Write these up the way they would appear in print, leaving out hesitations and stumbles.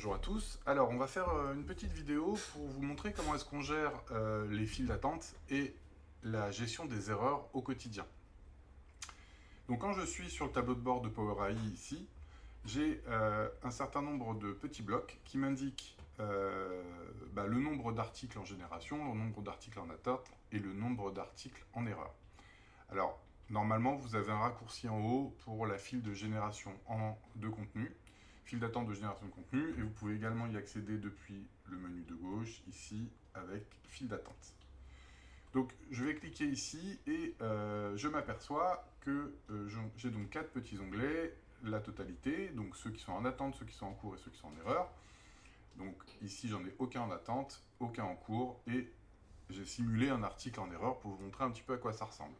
Bonjour à tous. Alors, on va faire une petite vidéo pour vous montrer comment est-ce qu'on gère les files d'attente et la gestion des erreurs au quotidien. Donc, quand je suis sur le tableau de bord de Power AI ici, j'ai un certain nombre de petits blocs qui m'indiquent le nombre d'articles en génération, le nombre d'articles en attente et le nombre d'articles en erreur. Alors, normalement, vous avez un raccourci en haut pour la file de génération de contenu, file d'attente de génération de contenu, et vous pouvez également y accéder depuis le menu de gauche, ici, avec file d'attente. Donc, je vais cliquer ici et je m'aperçois que j'ai donc 4 petits onglets, la totalité, donc ceux qui sont en attente, ceux qui sont en cours et ceux qui sont en erreur. Donc ici, j'en ai aucun en attente, aucun en cours, et j'ai simulé un article en erreur pour vous montrer un petit peu à quoi ça ressemble.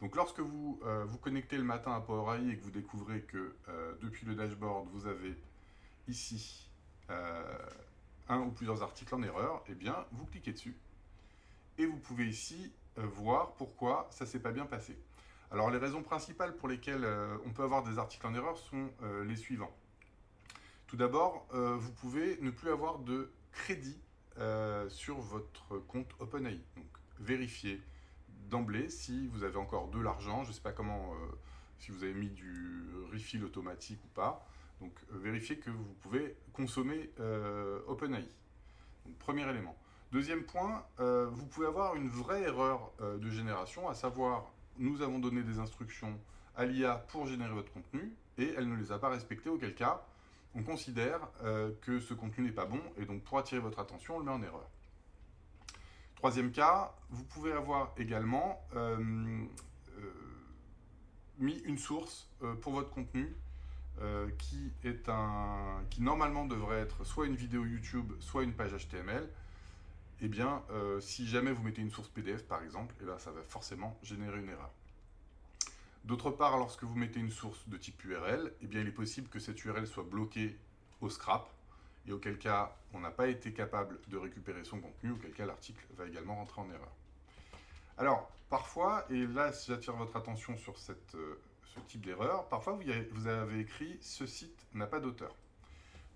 Donc lorsque vous vous connectez le matin à Power AI et que vous découvrez que depuis le dashboard, vous avez ici un ou plusieurs articles en erreur, eh bien, vous cliquez dessus. Et vous pouvez ici voir pourquoi ça ne s'est pas bien passé. Alors les raisons principales pour lesquelles on peut avoir des articles en erreur sont les suivants. Tout d'abord, vous pouvez ne plus avoir de crédit sur votre compte OpenAI. Donc vérifiez d'emblée si vous avez encore de l'argent. Je ne sais pas comment, si vous avez mis du refill automatique ou pas. Donc vérifiez que vous pouvez consommer OpenAI. Donc, premier élément. Deuxième point, vous pouvez avoir une vraie erreur de génération, à savoir, nous avons donné des instructions à l'IA pour générer votre contenu et elle ne les a pas respectées, auquel cas on considère que ce contenu n'est pas bon et donc pour attirer votre attention, on le met en erreur. Troisième cas, vous pouvez avoir également mis une source pour votre contenu qui normalement devrait être soit une vidéo YouTube, soit une page HTML. Eh bien, si jamais vous mettez une source PDF par exemple, eh bien, ça va forcément générer une erreur. D'autre part, lorsque vous mettez une source de type URL, eh bien, il est possible que cette URL soit bloquée au scrap, et auquel cas on n'a pas été capable de récupérer son contenu, auquel cas l'article va également rentrer en erreur. Alors, parfois, et là j'attire votre attention sur ce type d'erreur, parfois vous avez écrit « ce site n'a pas d'auteur ».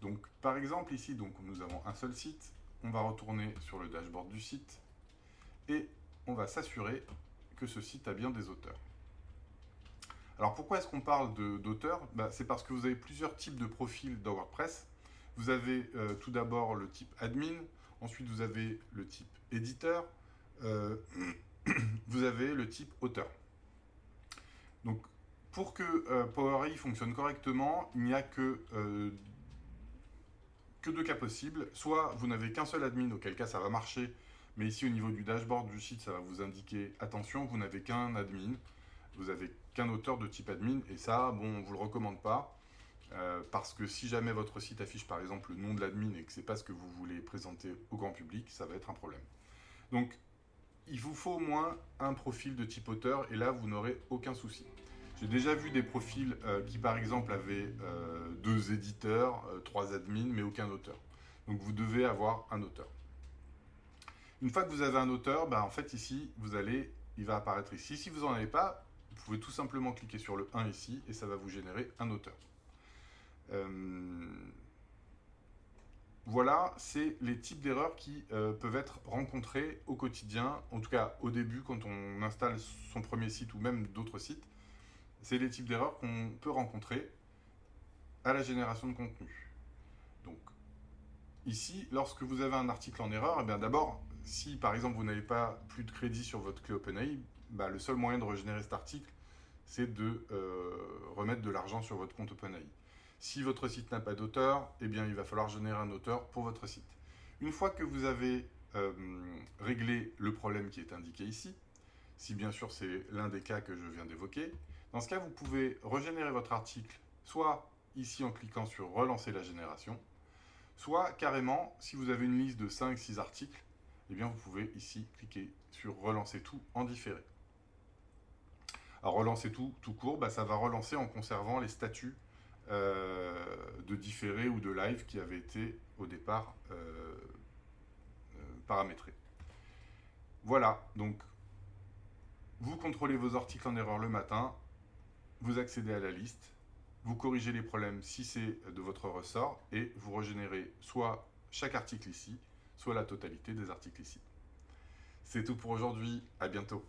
Donc, par exemple, ici, nous avons un seul site, on va retourner sur le dashboard du site, et on va s'assurer que ce site a bien des auteurs. Alors pourquoi est-ce qu'on parle d'auteur? C'est parce que vous avez plusieurs types de profils dans WordPress. Vous avez tout d'abord le type admin, ensuite vous avez le type éditeur, vous avez le type auteur. Donc pour que Power AI fonctionne correctement, il n'y a que deux cas possibles. Soit vous n'avez qu'un seul admin, auquel cas ça va marcher, mais ici au niveau du dashboard du site, ça va vous indiquer « Attention, vous n'avez qu'un admin ». Vous n'avez qu'un auteur de type admin, et ça, bon, on ne vous le recommande pas, parce que si jamais votre site affiche par exemple le nom de l'admin et que ce n'est pas ce que vous voulez présenter au grand public, ça va être un problème. Donc, il vous faut au moins un profil de type auteur, et là, vous n'aurez aucun souci. J'ai déjà vu des profils qui, par exemple, avaient 2 éditeurs, 3 admins, mais aucun auteur. Donc, vous devez avoir un auteur. Une fois que vous avez un auteur, en fait, ici, il va apparaître ici. Si vous n'en avez pas, vous pouvez tout simplement cliquer sur le 1 ici et ça va vous générer un auteur. Voilà, c'est les types d'erreurs qui peuvent être rencontrées au quotidien, en tout cas au début quand on installe son premier site ou même d'autres sites. C'est les types d'erreurs qu'on peut rencontrer à la génération de contenu. Donc ici, lorsque vous avez un article en erreur, d'abord, si par exemple vous n'avez pas plus de crédit sur votre clé OpenAI, le seul moyen de régénérer cet article, c'est de remettre de l'argent sur votre compte OpenAI. Si votre site n'a pas d'auteur, eh bien, il va falloir générer un auteur pour votre site. Une fois que vous avez réglé le problème qui est indiqué ici, si bien sûr c'est l'un des cas que je viens d'évoquer, dans ce cas, vous pouvez régénérer votre article, soit ici en cliquant sur « Relancer la génération », soit carrément, si vous avez une liste de 5-6 articles, eh bien, vous pouvez ici cliquer sur « Relancer tout en différé ». Alors, relancer tout court, ça va relancer en conservant les statuts de différé ou de live qui avaient été au départ paramétrés. Voilà, donc vous contrôlez vos articles en erreur le matin, vous accédez à la liste, vous corrigez les problèmes si c'est de votre ressort, et vous régénérez soit chaque article ici, soit la totalité des articles ici. C'est tout pour aujourd'hui, à bientôt.